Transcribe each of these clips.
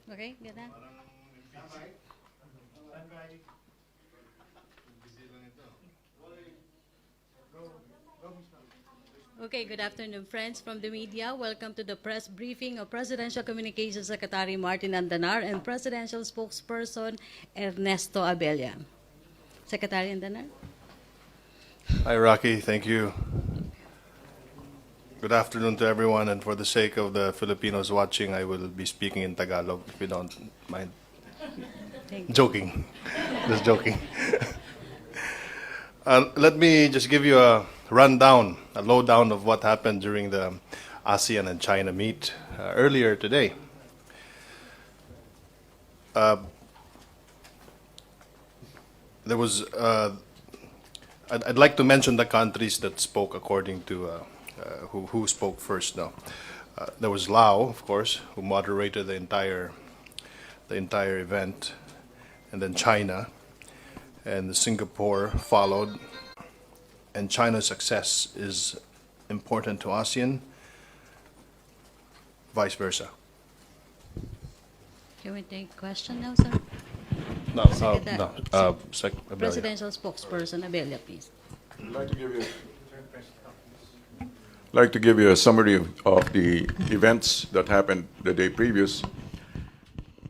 Okay, good na. Okay, good afternoon, friends from the media. Welcome to the press briefing of Presidential Communications Secretary Martin Andanar and Presidential Spokesperson Ernesto Abella. Secretary Andanar? Hi, Rocky. Thank you. Good afternoon to everyone. And for the sake of the Filipinos watching, I will be speaking in Tagalog if you don't mind. Thank you. Joking. Just joking. Let me just give you a rundown, a lowdown of what happened during the Asean and China meet earlier today. There was I'd like to mention the countries that spoke according to who spoke first now. There was Laos, of course, who moderated the entire event, and then China, and Singapore followed. And China's success is important to ASEAN, vice versa. Can we take question now, sir? No, Secretary. no. Abella. Presidential Spokesperson Abella, please. I'd like to give you a summary of the events that happened the day previous,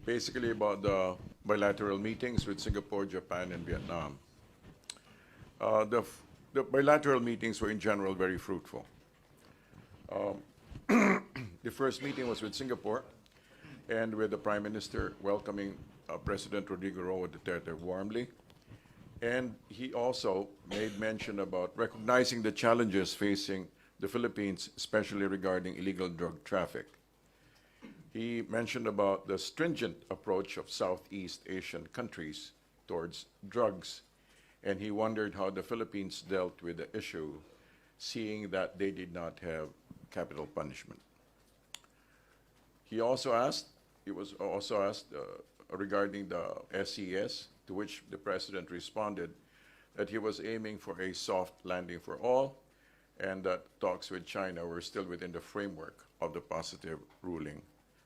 basically about the bilateral meetings with Singapore, Japan, and Vietnam. The bilateral meetings were in general very fruitful. The first meeting was with Singapore and with the Prime Minister welcoming President Rodrigo Roa Duterte warmly. And he also made mention about recognizing the challenges facing the Philippines, especially regarding illegal drug traffic. He mentioned about the stringent approach of Southeast Asian countries towards drugs, and he wondered how the Philippines dealt with the issue, seeing that they did not have capital punishment. He was also asked regarding the SES, to which the President responded that he was aiming for a soft landing for all, and that talks with China were still within the framework of the positive ruling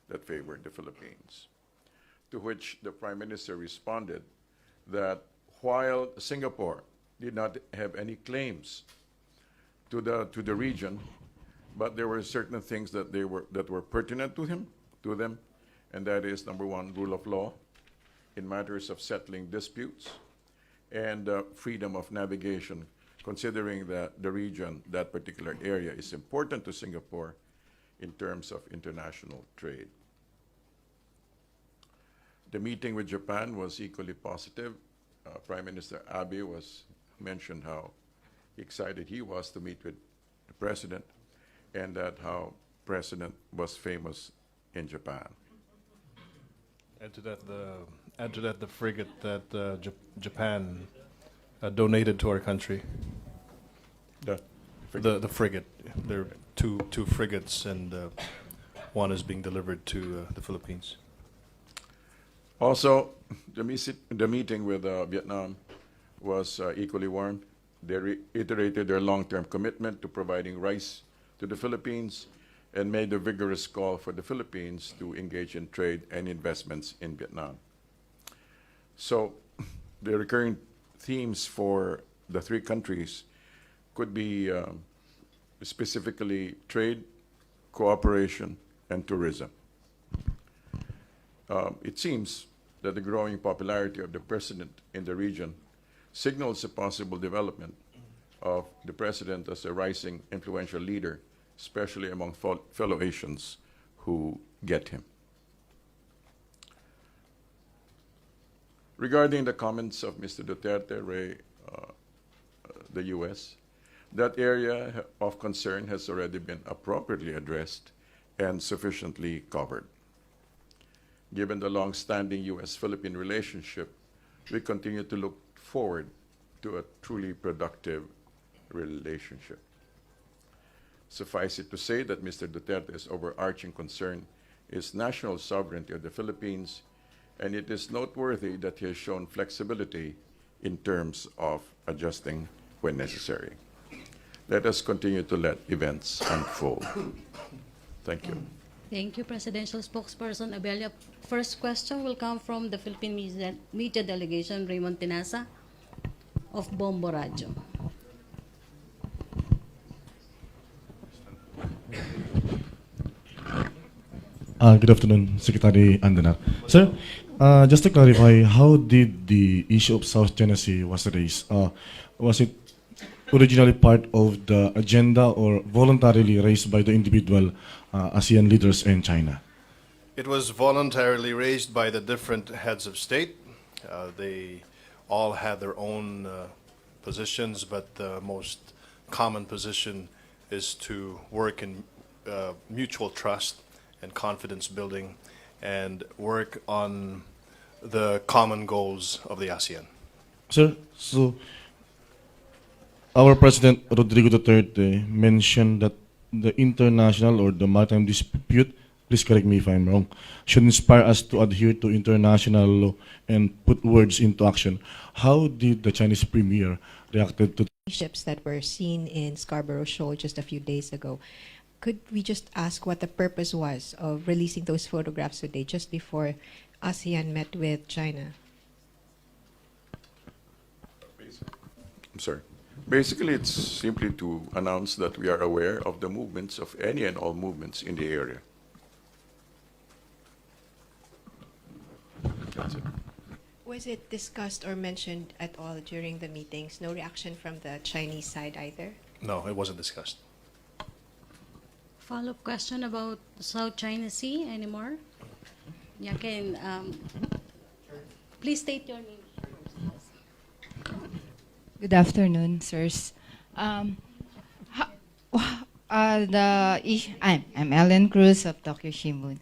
that favored the Philippines. To which the Prime Minister responded that while Singapore did not have any claims to the region, but there were certain things that were pertinent to them, and that is, number one, rule of law in matters of settling disputes, and freedom of navigation, considering that the region, that particular area, is important to Singapore in terms of international trade. The meeting with Japan was equally positive. Prime Minister Abe mentioned how excited he was to meet with the President, and that how President was famous in Japan. Add to that the frigate that Japan donated to our country. The frigate. There are two frigates, and one is being delivered to the Philippines. Also, the meeting with Vietnam was equally warm. They reiterated their long-term commitment to providing rice to the Philippines and made a vigorous call for the Philippines to engage in trade and investments in Vietnam. So the recurring themes for the three countries could be specifically trade, cooperation, and tourism. It seems that the growing popularity of the President in the region signals a possible development of the President as a rising influential leader, especially among fellow Asians who get him. Regarding the comments of Mr. Duterte, the U.S., that area of concern has already been appropriately addressed and sufficiently covered. Given the long-standing U.S.-Philippine relationship, we continue to look forward to a truly productive relationship. Suffice it to say that Mr. Duterte's overarching concern is national sovereignty of the Philippines, and it is noteworthy that he has shown flexibility in terms of adjusting when necessary. Let us continue to let events unfold. Thank you. Thank you, Presidential Spokesperson Abella. First question will come from the Philippine Media Delegation, Raymond Tinasa of Bombo Radio. Good afternoon, Secretary Andanar. Sir, just to clarify, how did the issue of South China Sea was raised? Was it originally part of the agenda or voluntarily raised by the individual ASEAN leaders in China? It was voluntarily raised by the different heads of state. They all had their own positions, but the most common position is to work in mutual trust and confidence building and work on the common goals of the ASEAN. Sir, so our President Rodrigo Duterte mentioned that the international or the maritime dispute, please correct me if I'm wrong, should inspire us to adhere to international law and put words into action. How did the Chinese premier reacted to ships that were seen in Scarborough Shoal just a few days ago? Could we just ask what the purpose was of releasing those photographs today, just before ASEAN met with China? I'm sorry. Basically, it's simply to announce that we are aware of the movements of any and all movements in the area. That's it. Was it discussed or mentioned at all during the meetings? No reaction from the Chinese side either? No, it wasn't discussed. Follow-up question about South China Sea anymore? Yeah, can please state your name. Good afternoon, sirs. I'm Ellen Cruz of Tokyo Shimbun.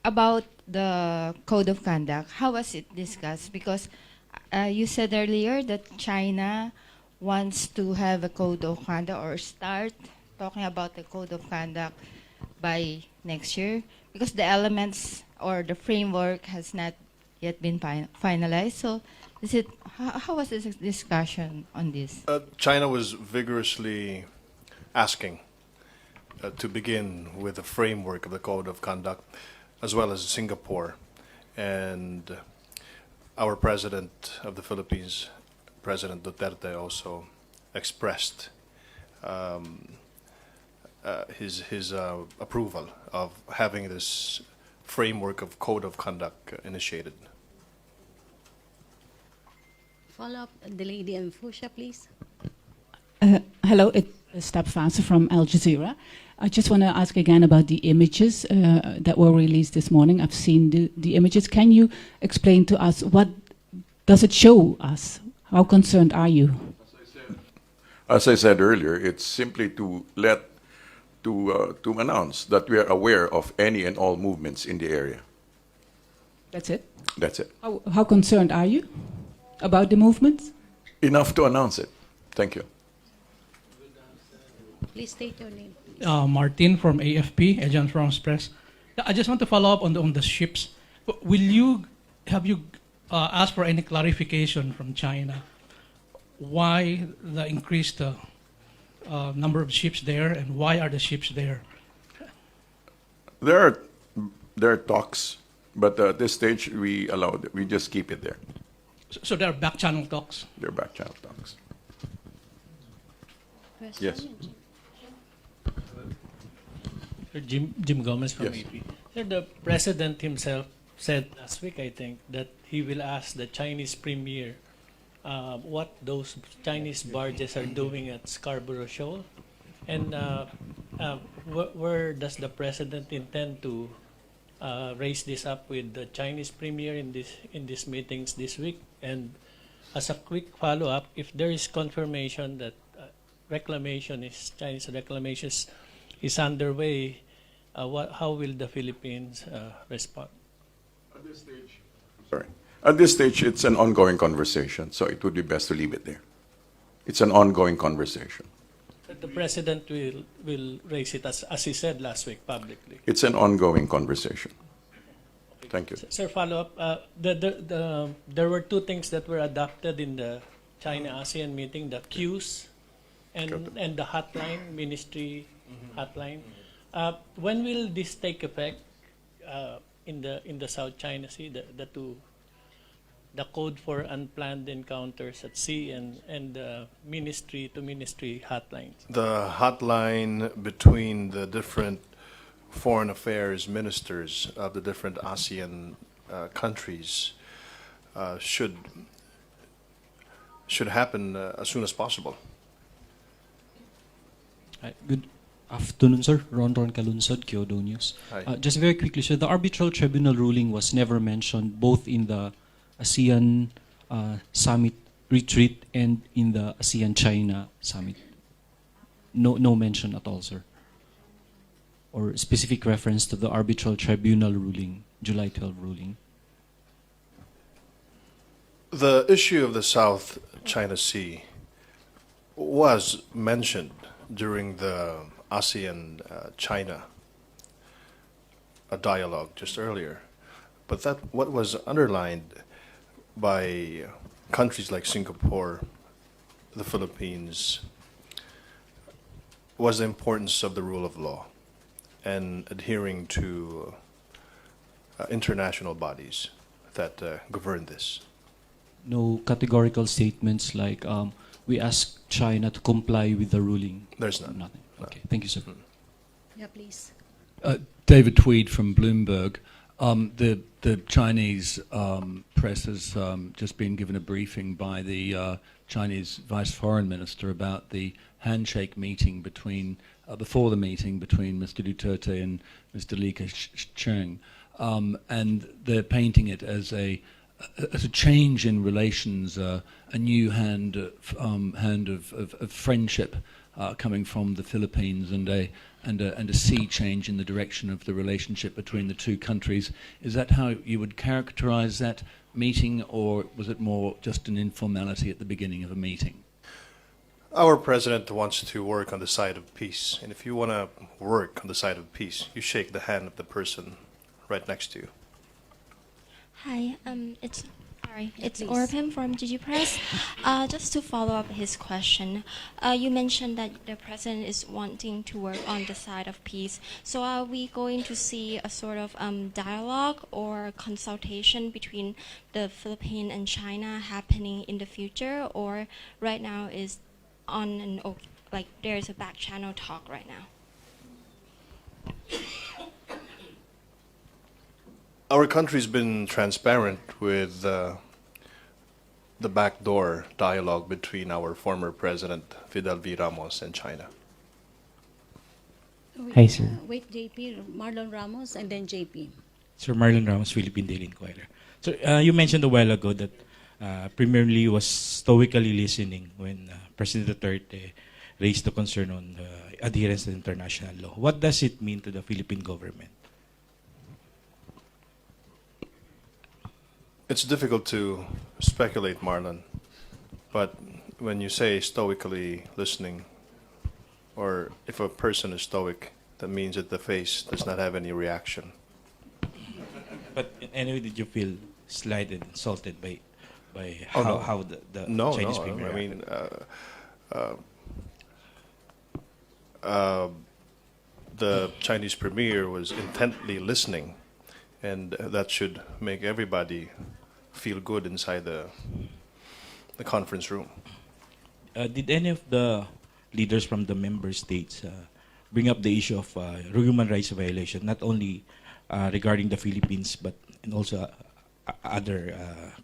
About the code of conduct, how was it discussed? Because you said earlier that China wants to have a code of conduct or start talking about the code of conduct by next year, because the elements or the framework has not yet been finalized. So, how was this discussion on this? China was vigorously asking to begin with the framework of the Code of Conduct, as well as Singapore. And our President of the Philippines, President Duterte, also expressed his approval of having this framework of Code of Conduct initiated. Follow-up, the lady in Fuchsia, please. Hello, it's Stab Fasa from Al Jazeera. I just want to ask again about the images that were released this morning. I've seen the images. Can you explain to us what does it show us? How concerned are you? As I said earlier, it's simply to announce that we are aware of any and all movements in the area. That's it? That's it. How concerned are you about the movements? Enough to announce it. Thank you. Please state your name. Martin from AFP, Agent France Press. I just want to follow up on the ships. Have you asked for any clarification from China why the increased number of ships there, and why are the ships there? There are talks, but at this stage we just keep it there. So there are back channel talks. They're back channel talks. Question? Yes. Sir, Jim Gomez from Yes. AP. Sir, the President himself said last week, I think, that he will ask the Chinese Premier what those Chinese barges are doing at Scarborough Shoal, and where does the President intend to raise this up with the Chinese Premier in these meetings this week? And as a quick follow-up, if there is confirmation that Chinese reclamation is underway, how will the Philippines respond? At this stage, sorry. At this stage, it's an ongoing conversation, so it would be best to leave it there. It's an ongoing conversation. But the President will raise it as he said last week publicly. It's an ongoing conversation. Thank you. Sir, follow up. There were two things that were adopted in the China-ASEAN meeting: the queues and the hotline, ministry hotline. When will this take effect in the South China Sea? The code for unplanned encounters at sea and the ministry to ministry hotlines. The hotline between the different foreign affairs ministers of the different ASEAN countries should happen as soon as possible. Hi, good afternoon, sir. Ron Kalunsod, Kyodo News. Hi. Just very quickly, sir, the arbitral tribunal ruling was never mentioned both in the ASEAN summit retreat and in the ASEAN-China summit. No mention at all, sir. Or specific reference to the arbitral tribunal ruling, July 12 ruling. The issue of the South China Sea was mentioned during the ASEAN-China dialogue just earlier, but what was underlined by countries like Singapore, the Philippines, was the importance of the rule of law and adhering to international bodies that govern this. No categorical statements like we ask China to comply with the ruling. There's none. Nothing. No. Okay, thank you, sir. Yeah, please. David Tweed from Bloomberg. The Chinese press has just been given a briefing by the Chinese Vice Foreign Minister about the handshake meeting between before the meeting between Mr. Duterte and Mr. Li Keqiang, and they're painting it as a change in relations, a new hand of friendship coming from the Philippines, and a sea change in the direction of the relationship between the two countries. Is that how you would characterize that meeting, or was it more just an informality at the beginning of a meeting? Our president wants to work on the side of peace, and if you want to work on the side of peace, you shake the hand of the person right next to you. Hi, it's Please. Orpim from GG Press. Just to follow up his question, you mentioned that the president is wanting to work on the side of peace. So are we going to see a sort of dialogue or consultation between the Philippines and China happening in the future, or right now is on like there's a back channel talk right now? Our country's been transparent with the backdoor dialogue between our former president, Fidel V. Ramos, and China. Hi, sir. Wait, JP, Marlon Ramos, and then JP. Sir Marlon Ramos, Philippine Daily Inquirer. So you mentioned a while ago that Premier Lee was stoically listening when President Duterte raised the concern on adherence to international law. What does it mean to the Philippine government? It's difficult to speculate, Marlon, but when you say stoically listening, or if a person is stoic, that means that the face does not have any reaction. But anyway, did you feel slighted, insulted by Oh, no. how the No, Chinese no. premier I mean, the Chinese premier was intently listening, and that should make everybody feel good inside the conference room. Did any of the leaders from the member states bring up the issue of human rights violation, not only regarding the Philippines, but and also other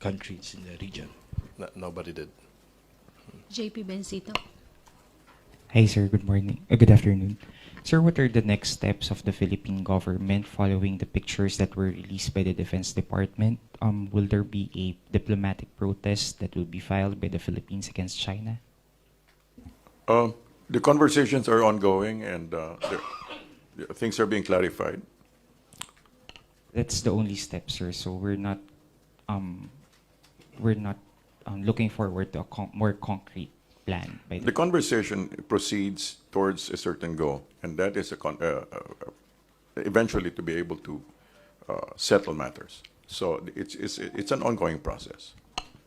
countries in the region? Nobody did. JP Bencito. Hi, sir. Good morning. Good afternoon. Sir, what are the next steps of the Philippine government following the pictures that were released by the Defense Department? Will there be a diplomatic protest that will be filed by the Philippines against China? The conversations are ongoing, and things are being clarified. That's the only step, sir. So we're not looking forward to a more concrete plan by The conversation proceeds towards a certain goal, and that is eventually to be able to settle matters. So it's an ongoing process,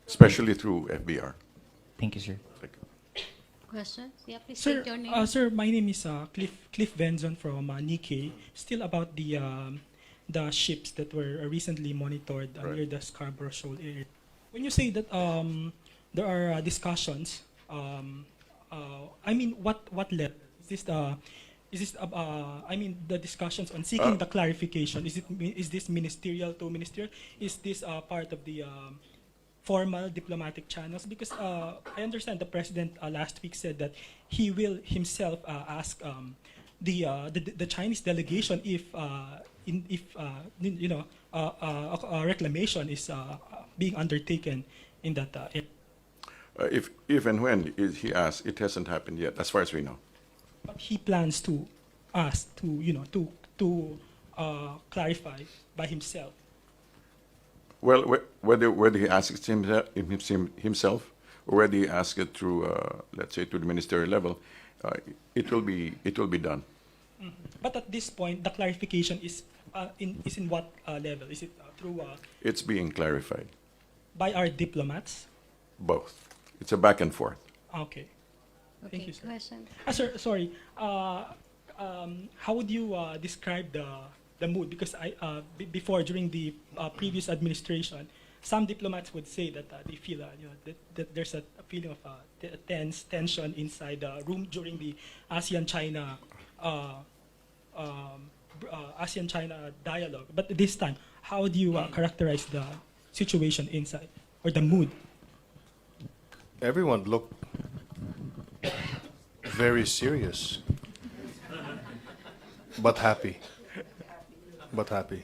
especially through FBR. Thank you, sir. Thank you. Questions? Yeah, please Sir, state your name. sir, my name is Cliff Benzon from Nikkei. Still about the ships that were recently monitored near the Scarborough Shoal area. When you say that there are discussions, I mean, what level is this? I mean, the discussions on seeking the clarification. Is this ministerial to ministerial? Is this part of the formal diplomatic channels? Because I understand the president last week said that he will himself ask the Chinese delegation if a reclamation is being undertaken in that area. If and when he asks, it hasn't happened yet, as far as we know. But he plans to ask to clarify by himself. Well, whether he asks it himself or whether he asks it through, let's say, to the ministerial level, it will be done. Mm-hmm. But at this point, the clarification is in what level? Is it through? It's being clarified. By our diplomats. Both. It's a back and forth. Okay. Thank you, sir. Question. Sir, sorry. How would you describe the mood? Because before, during the previous administration, some diplomats would say that they feel that there's a feeling of tension inside the room during the ASEAN-China ASEAN-China dialogue. But this time, how do you characterize the situation inside or the mood? Everyone looked very serious, but happy. But happy.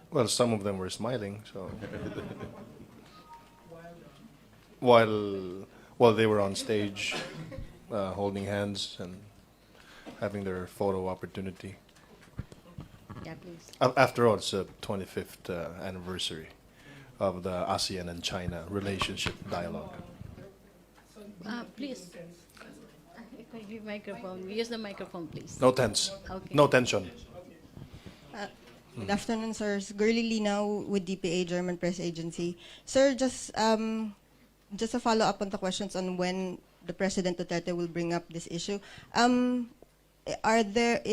Well, some of them were smiling, so while they were on stage, holding hands and having their photo opportunity. Yeah, please. After all, it's the 25th anniversary of the ASEAN and China relationship dialogue. Please. Microphone. Use the microphone, please. No tense. Okay. No tension. Good afternoon, sir. Gurley Linaw with DPA, German Press Agency. Sir, just a follow-up on the questions on when the President Duterte will bring up this issue. Are there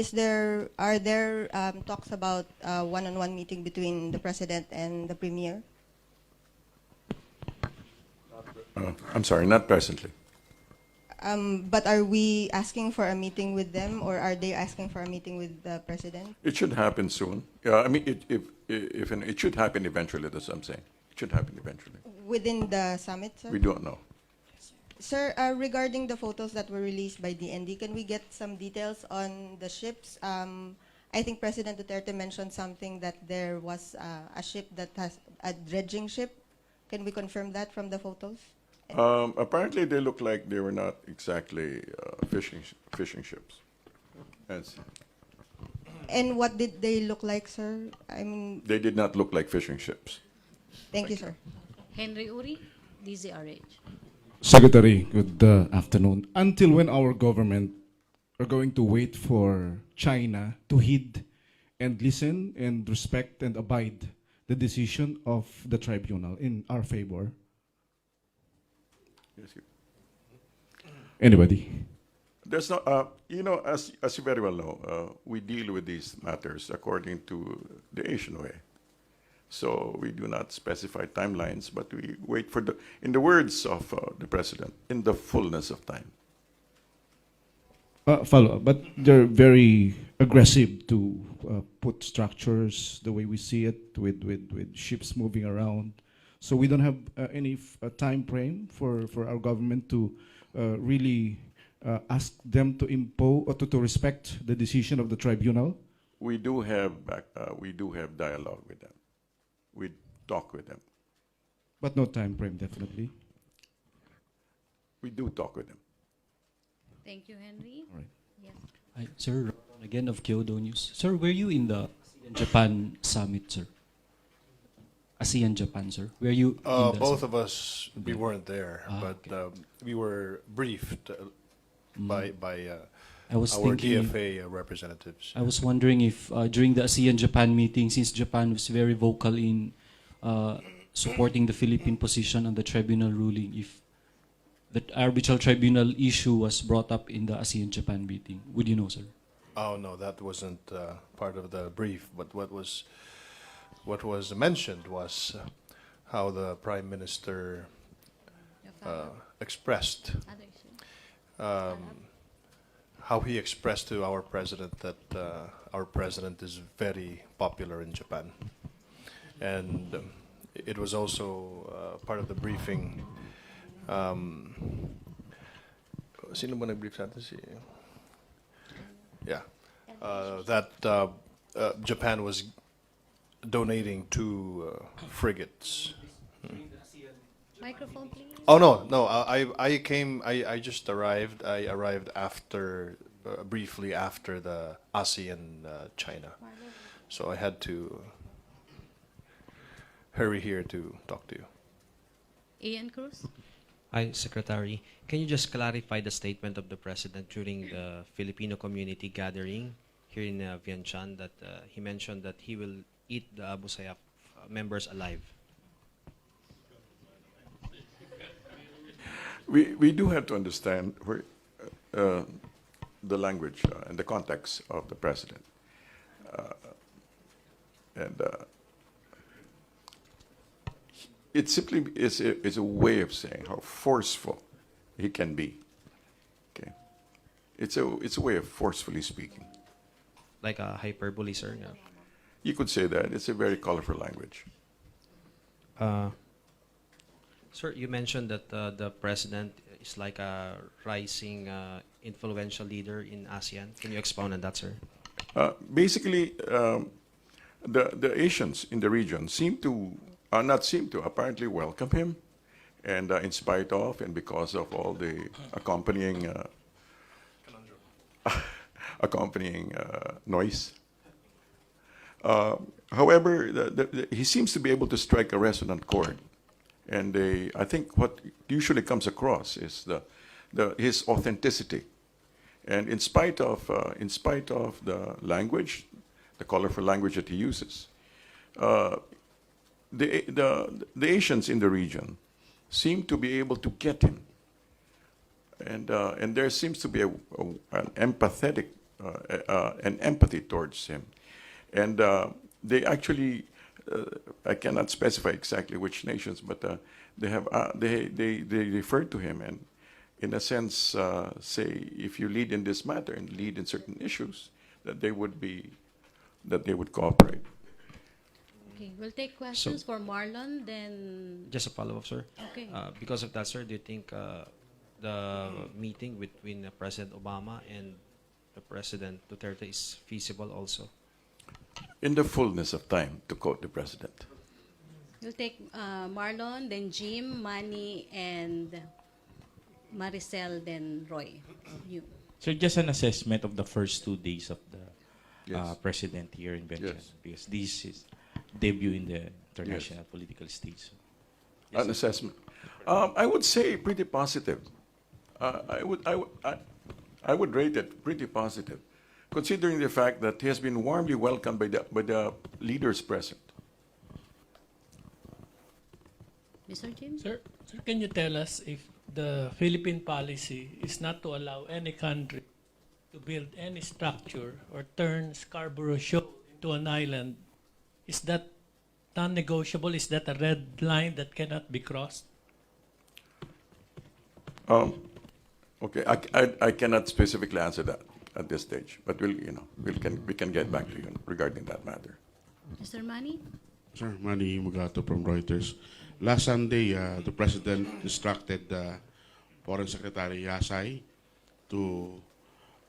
talks about one-on-one meeting between the President and the Premier? I'm sorry, not presently. But are we asking for a meeting with them, or are they asking for a meeting with the President? It should happen soon. I mean, it should happen eventually, that's what I'm saying. It should happen eventually. Within the summit, sir? We don't know. Sir, regarding the photos that were released by DND, can we get some details on the ships? I think President Duterte mentioned something that there was a ship that has a dredging ship. Can we confirm that from the photos? Apparently, they look like they were not exactly fishing ships. And what did they look like, sir? I mean, They did not look like fishing ships. thank you, sir. Henry Uri, DZRH. Secretary, good afternoon. Until when our government are going to wait for China to heed and listen and respect and abide the decision of the tribunal in our favor? Anybody? There's no, as you very well know, we deal with these matters according to the Asian way. So we do not specify timelines, but we wait for in the words of the president, in the fullness of time. Follow up, but they're very aggressive to put structures the way we see it with ships moving around. So we don't have any time frame for our government to really ask them to impose or to respect the decision of the tribunal. We do have dialogue with them. We talk with them. But no time frame, definitely. We do talk with them. Thank you, Henry. All right. Yes. Hi, sir, again of Kyodo News. Sir, were you in the ASEAN-Japan summit, sir? ASEAN-Japan, sir? Were you in Both of us, we weren't there, but okay. we were briefed by I was our thinking- DFA representatives. I was wondering if during the ASEAN-Japan meeting, since Japan was very vocal in supporting the Philippine position on the tribunal ruling, if the arbitral tribunal issue was brought up in the ASEAN-Japan meeting. Would you know, sir? Oh no, that wasn't part of the brief. But what was mentioned was how the Prime Minister expressed, how he expressed to our president that our president is very popular in Japan, and it was also part of the briefing. Sino ba nag-brief sa atin? Yeah, that Japan was donating 2 frigates. Microphone, please. Oh no, I just arrived. I arrived after, briefly after the ASEAN China, so I had to hurry here to talk to you. Ian Cruz. Hi, Secretary. Can you just clarify the statement of the President during the Filipino community gathering here in Vientiane that he mentioned that he will eat the Abu Sayyaf members alive? We do have to understand the language and the context of the President. It simply is a way of saying how forceful he can be. Okay, it's a way of forcefully speaking. Like a hyperbole, sir? No. You could say that. It's a very colorful language. Sir, you mentioned that the President is like a rising influential leader in ASEAN. Can you expound on that, sir? Basically, the Asians in the region apparently welcome him, and in spite of and because of all the accompanying noise. However, he seems to be able to strike a resonant chord, and I think what usually comes across is his authenticity, and in spite of the language, the colorful language that he uses. The Asians in the region seem to be able to get him, and there seems to be an empathy towards him, and they actually, I cannot specify exactly which nations, but they refer to him and, in a sense, say if you lead in this matter and lead in certain issues, that they would cooperate. Okay, we'll take questions for Marlon, then... Just a follow-up, sir. Okay. Because of that, sir, do you think the meeting between President Obama and the President Duterte is feasible also? In the fullness of time, to quote the President. We'll take Marlon, then Jim, Manny, and Maricel, then Roy. You. So just an assessment of the first 2 days of the Yes. President here in Vientiane, Yes. because this is debut in the international political stage. An assessment. I would say pretty positive. I would rate it pretty positive, considering the fact that he has been warmly welcomed by the leaders present. Mr. Jim? Sir, can you tell us if the Philippine policy is not to allow any country to build any structure or turn Scarborough Shoal into an island? Is that non-negotiable? Is that a red line that cannot be crossed? Okay, I cannot specifically answer that at this stage, but we can get back to you regarding that matter. Mr. Manny? Sir, Manny Mugato from Reuters. Last Sunday, the President instructed the Foreign Secretary Yasai to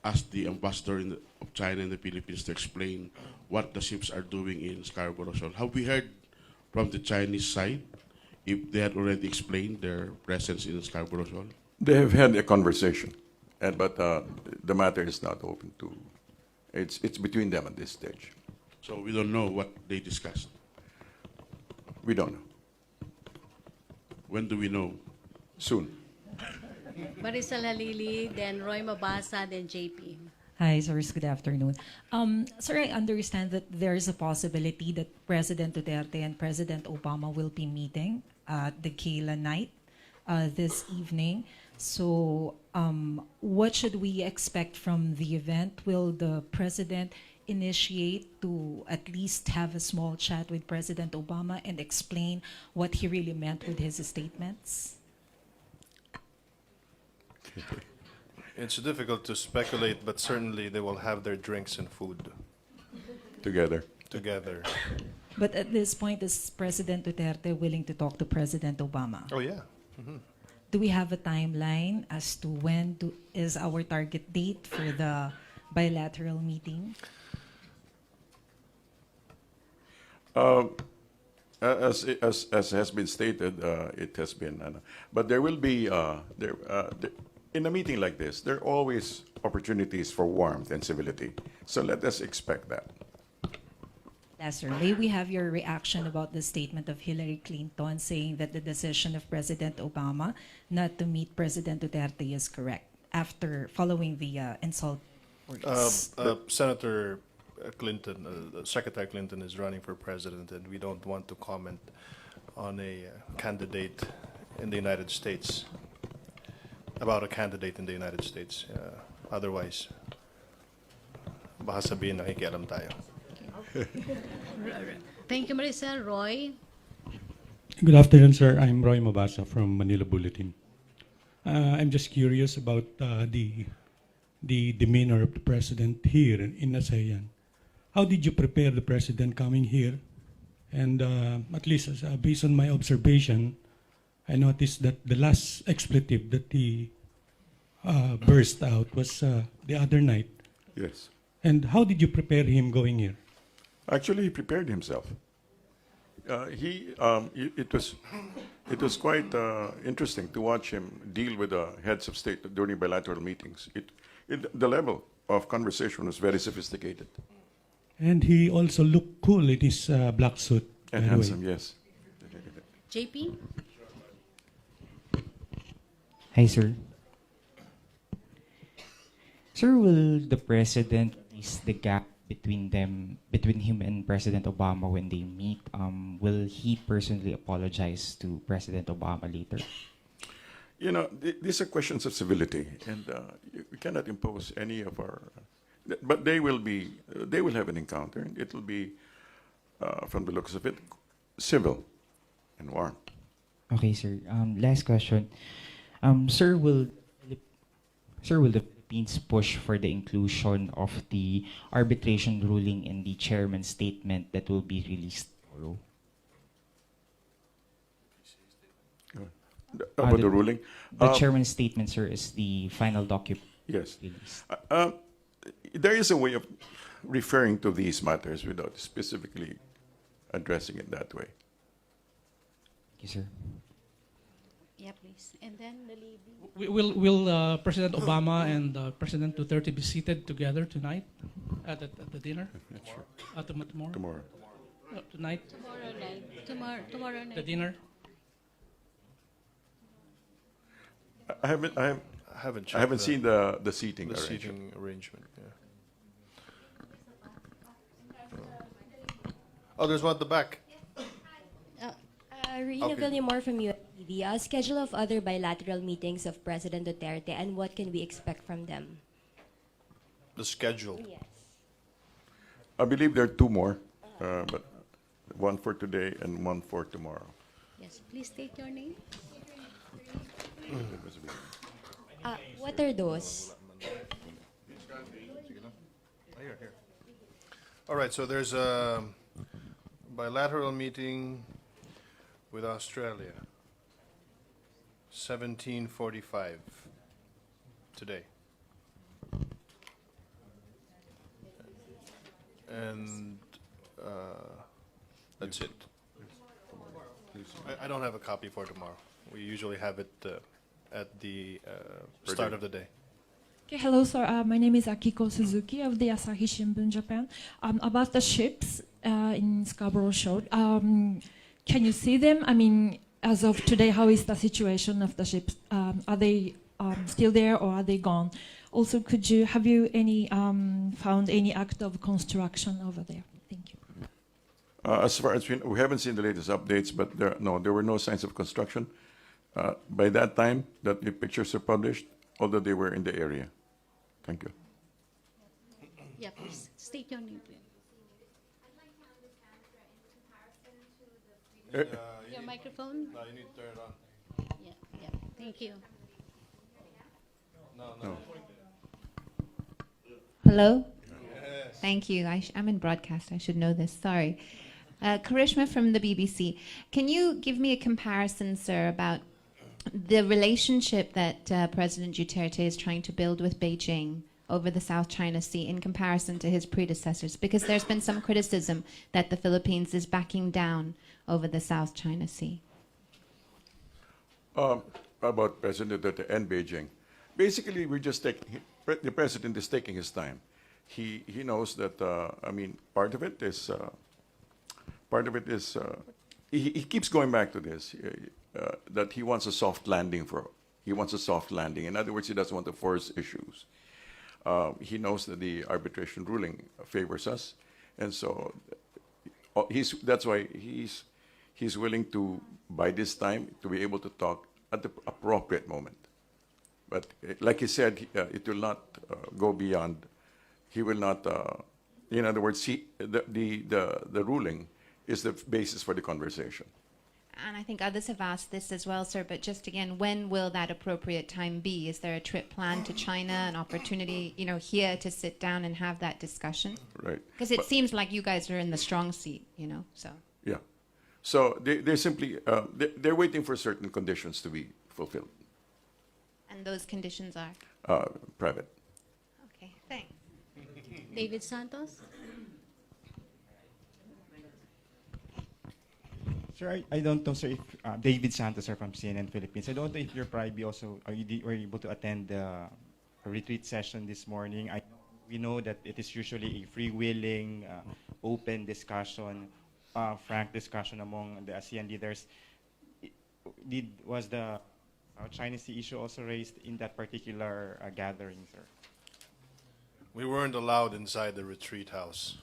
ask the ambassador of China in the Philippines to explain what the ships are doing in Scarborough Shoal. Have we heard from the Chinese side if they had already explained their presence in Scarborough Shoal? They have had a conversation, but the matter is not open to. It's between them at this stage. So we don't know what they discussed. We don't know. When do we know? Soon. Marisol Halili, then Roy Mabasa, then JP. Hi, sirs. Good afternoon. Sir, I understand that there is a possibility that President Duterte and President Obama will be meeting at the gala night this evening. So, what should we expect from the event? Will the President initiate to at least have a small chat with President Obama and explain what he really meant with his statements? It's difficult to speculate, but certainly they will have their drinks and food Together. together. But at this point, is President Duterte willing to talk to President Obama? Oh, yeah. Mhm. Do we have a timeline as to when is our target date for the bilateral meeting? As has been stated, it has been, but there will be in a meeting like this, there are always opportunities for warmth and civility. So let us expect that. Yes, sir. May we have your reaction about the statement of Hillary Clinton saying that the decision of President Obama not to meet President Duterte is correct after following the insult words? Senator Clinton, Secretary Clinton is running for president, and we don't want to comment on a candidate in the United States, about a candidate in the United States. Otherwise, baka sabihin nakikialam tayo. Thank you, Marisol. Roy? Good afternoon, sir. I'm Roy Mabasa from Manila Bulletin. I'm just curious about the demeanor of the president here in Asean. How did you prepare the president coming here? And at least based on my observation, I noticed that the last expletive that he burst out was the other night. Yes. And how did you prepare him going here? Actually, he prepared himself. It was quite interesting to watch him deal with the heads of state during bilateral meetings. The level of conversation was very sophisticated. And he also looked cool in his black suit. And by the way. handsome, yes. JP? Hi, sir. Sir, will the president ease the gap between him and President Obama when they meet? Will he personally apologize to President Obama later? You know, these are questions of civility, and we cannot impose any of our. But they will have an encounter. And it will be, from the looks of it, civil and warm. Okay, sir. Last question. Sir, will the Philippines push for the inclusion of the arbitration ruling in the chairman's statement that will be released tomorrow? About the ruling? The chairman's statement, sir, is the final document. Yes. Released. There is a way of referring to these matters without specifically addressing it that way. Thank you, sir. Yeah, please. And then the lady. Will President Obama and President Duterte be seated together tonight at the dinner? Not sure. Tomorrow? Tomorrow. Tonight? Tomorrow night. Tomorrow night. The dinner? I haven't seen the seating The arrangement. seating arrangement. Yeah. Oh, there's one at the back. Rina Okay. Villamor from UNTV. Schedule of other bilateral meetings of President Duterte and what can we expect from them? The schedule. Yes. I believe there are two more, but one for today and one for tomorrow. Yes, please state your name. What are those? All right, so there's a bilateral meeting with Australia, 17:45 today. And that's it. I don't have a copy for tomorrow. We usually have it at the start of the day. Okay, hello, sir. My name is Akiko Suzuki of the Asahi Shimbun, Japan. About the ships in Scarborough Shoal, can you see them? I mean, as of today, how is the situation of the ships? Are they still there or are they gone? Also, have you found any act of construction over there? Thank you. As far as we haven't seen the latest updates, but there were no signs of construction by that time that the pictures were published, although they were in the area. Thank you. Yeah, please state your name, please. Your microphone? No, you need to turn it on. Yeah, yeah. Thank you. No. Hello? Yes. Thank you. I'm in broadcast. I should know this. Sorry. Karishma from the BBC. Can you give me a comparison, sir, about the relationship that President Duterte is trying to build with Beijing over the South China Sea in comparison to his predecessors? Because there's been some criticism that the Philippines is backing down over the South China Sea. About President Duterte and Beijing. Basically, the president is taking his time. He knows that, part of it is, he keeps going back to this, that he wants a soft landing. In other words, he doesn't want to force issues. He knows that the arbitration ruling favors us, and so that's why he's willing to, by this time, to be able to talk at the appropriate moment. But like he said, it will not go beyond. He will not. In other words, the ruling is the basis for the conversation. And I think others have asked this as well, sir, but just again, when will that appropriate time be? Is there a trip planned to China, an opportunity, here to sit down and have that discussion? Right. Because it seems like you guys are in the strong seat, so. Yeah. So they're simply, they're waiting for certain conditions to be fulfilled. And those conditions are? Private. Okay, thanks. David Santos? Sir, I don't know, sir, if David Santos, sir, from CNN Philippines. I don't know if you're probably also were able to attend the retreat session this morning. We know that it is usually a freewheeling, open discussion, frank discussion among the ASEAN leaders. Was the Chinese Sea issue also raised in that particular gathering, sir? We weren't allowed inside the retreat house.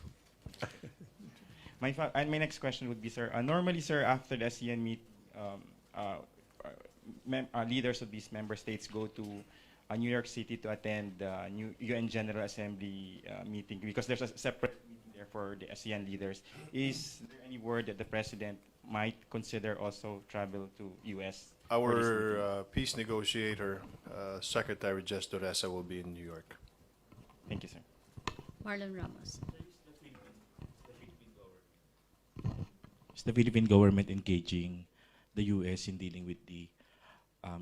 My next question would be, sir, normally, sir, after the ASEAN meet, leaders of these member states go to New York City to attend the new UN General Assembly meeting, because there's a separate meeting there for the ASEAN leaders. Is there any word that the president might consider also travel to U.S.? Our peace negotiator, Secretary Jess Duresa, will be in New York. Thank you, sir. Marlon Ramos. Is the Philippine government engaging the U.S. in dealing with the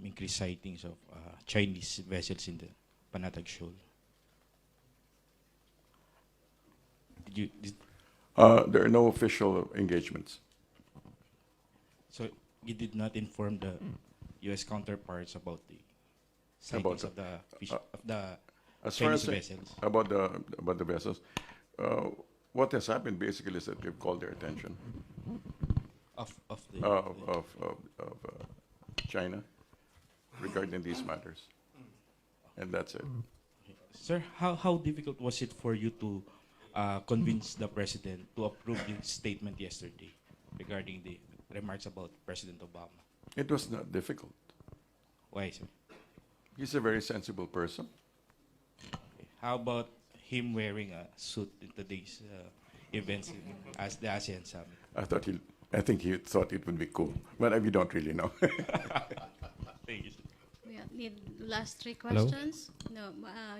increased sightings of Chinese vessels in the Panatag Shoal? There are no official engagements. So you did not inform the U.S. counterparts about the sightings of the as far Chinese as vessels? About the vessels, what has happened basically is that they've called their attention of China regarding these matters, and that's it. Sir, how difficult was it for you to convince the president to approve the statement yesterday regarding the remarks about President Obama? It was not difficult. Why, sir? He's a very sensible person. How about him wearing a suit in today's events as the ASEAN summit? I think he thought it would be cool, but we don't really know. Thank you. We need last three questions. No,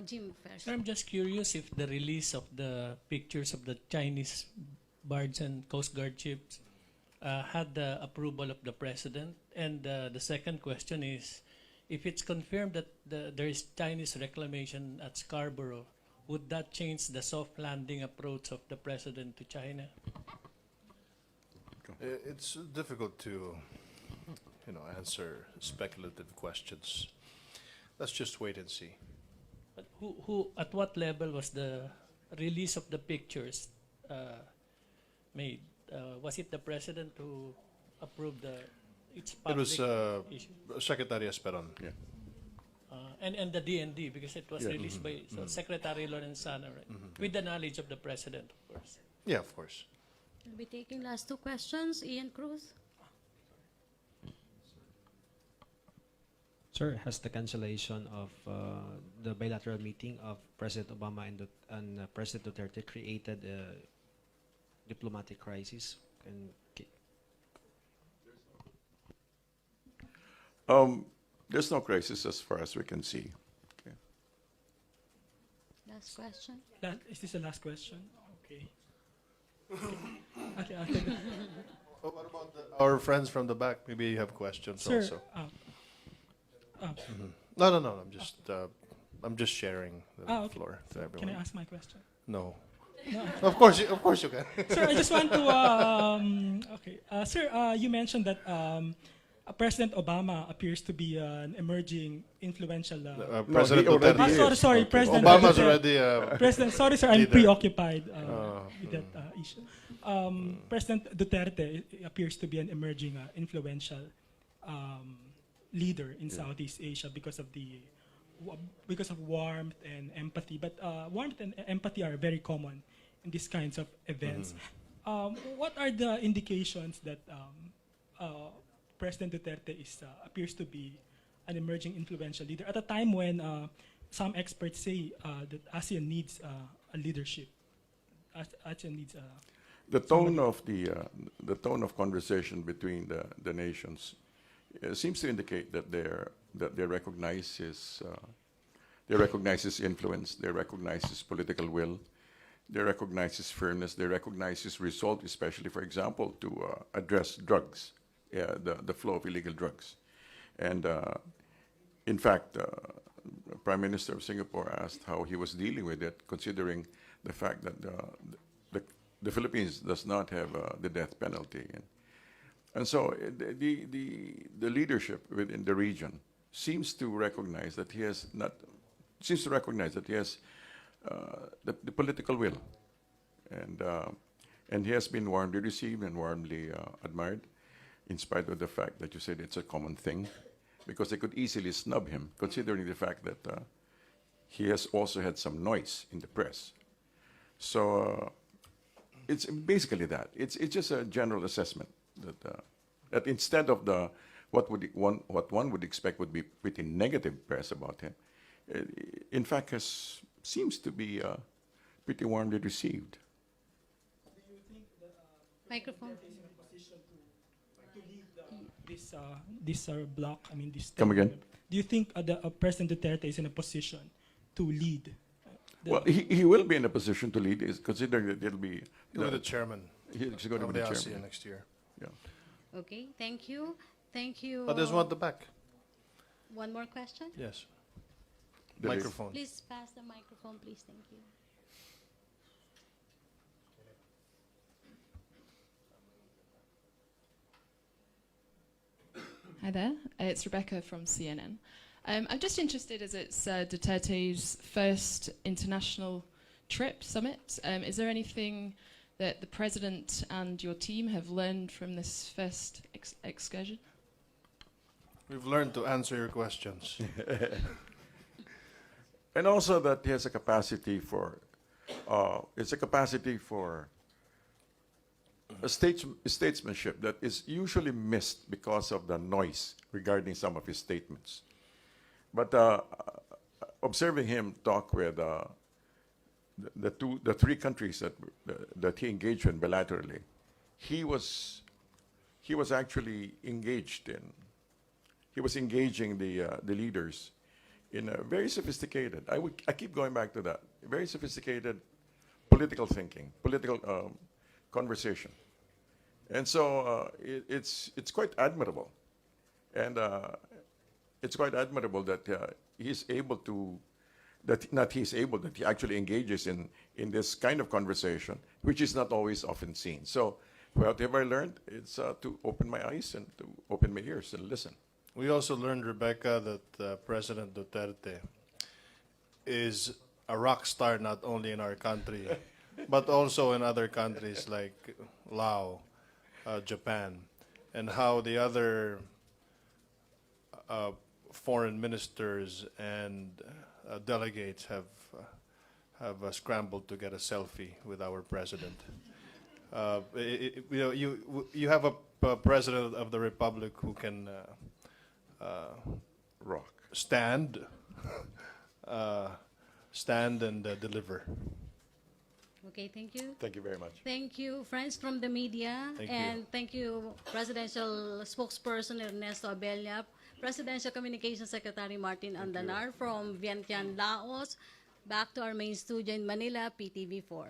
Jim first. Sir, I'm just curious if the release of the pictures of the Chinese barges and Coast Guard ships had the approval of the president. And the second question is, if it's confirmed that there is Chinese reclamation at Scarborough, would that change the soft landing approach of the president to China? It's difficult to, answer speculative questions. Let's just wait and see. But who at what level was the release of the pictures made? Was it the president who approved its public It was issue? Secretary Esperon. Yeah. and the DND, because it was Yeah. released by Secretary Lorenzana, right? With the knowledge of the president, of course. Yeah, of course. We'll be taking last two questions. Ian Cruz. Sir, has the cancellation of the bilateral meeting of President Obama and President Duterte created a diplomatic crisis? There's no crisis as far as we can see. Okay. Last question. Is this the last question? Okay. Okay. What about our friends from the back? Maybe you have questions Sir, also. No. I'm just sharing the okay. floor to everyone. Can I ask my question? No. No. Of course you can. Sir, I just want to. Sir, you mentioned that President Obama appears to be an emerging, influential. President No, he already Duterte. is. Sorry, Okay. President. Obama's Duterte. already President. Sorry, sir, I'm leader. preoccupied with that issue. President Duterte appears to be an emerging, influential leader in Southeast Asia because of warmth and empathy. But warmth and empathy are very common in these kinds of events. What are the indications that President Duterte appears to be an emerging influential leader at a time when some experts say that ASEAN needs a leadership? ASEAN needs The tone of the tone of conversation between the nations seems to indicate that they recognize his influence, they recognize his political will, they recognize his firmness, they recognize his resolve, especially, for example, to address drugs, the flow of illegal drugs. And in fact, Prime Minister of Singapore asked how he was dealing with it, considering the fact that the Philippines does not have the death penalty. And so the leadership within the region seems to recognize that he has the political will, and he has been warmly received and warmly admired, in spite of the fact that you said it's a common thing, because they could easily snub him, considering the fact that he has also had some noise in the press. So it's basically that. It's just a general assessment that instead of what one would expect would be pretty negative press about him, in fact seems to be pretty warmly received. Microphone. is in a position to lead this block? I mean, this. Come again? Do you think President Duterte is in a position to lead? Well, he will be in a position to lead, is considering that he'll be the chairman. He's going to of be the the ASEAN chairman next year. Yeah. Okay, thank you. Thank you. Oh, there's one at the back. One more question? Yes. There is. Microphone. Please pass the microphone, please. Thank you. Hi there, it's Rebecca from CNN. I'm just interested, as it's Duterte's first international summit. Is there anything that the President and your team have learned from this first excursion? We've learned to answer your questions. And also that he has a capacity for a statesmanship that is usually missed because of the noise regarding some of his statements. But observing him talk with the three countries that he engaged in bilaterally, he was actually engaging the leaders in a very sophisticated. I keep going back to that. Very sophisticated political thinking, political conversation, and so it's quite admirable, and it's quite admirable that that he actually engages in this kind of conversation, which is not always often seen. So what have I learned? It's to open my eyes and to open my ears and listen. We also learned, Rebecca, that President Duterte is a rock star not only in our country, but also in other countries like Laos, Japan, and how the other foreign ministers and delegates have scrambled to get a selfie with our president. You have a president of the republic who can rock, stand and deliver. Okay, thank you. Thank you very much. Thank you, friends from the media. Thank you. And thank you, Presidential Spokesperson Ernesto Abella, Presidential Communications Secretary Martin Andanar from Vientiane, Laos. Back to our main studio in Manila, PTV4.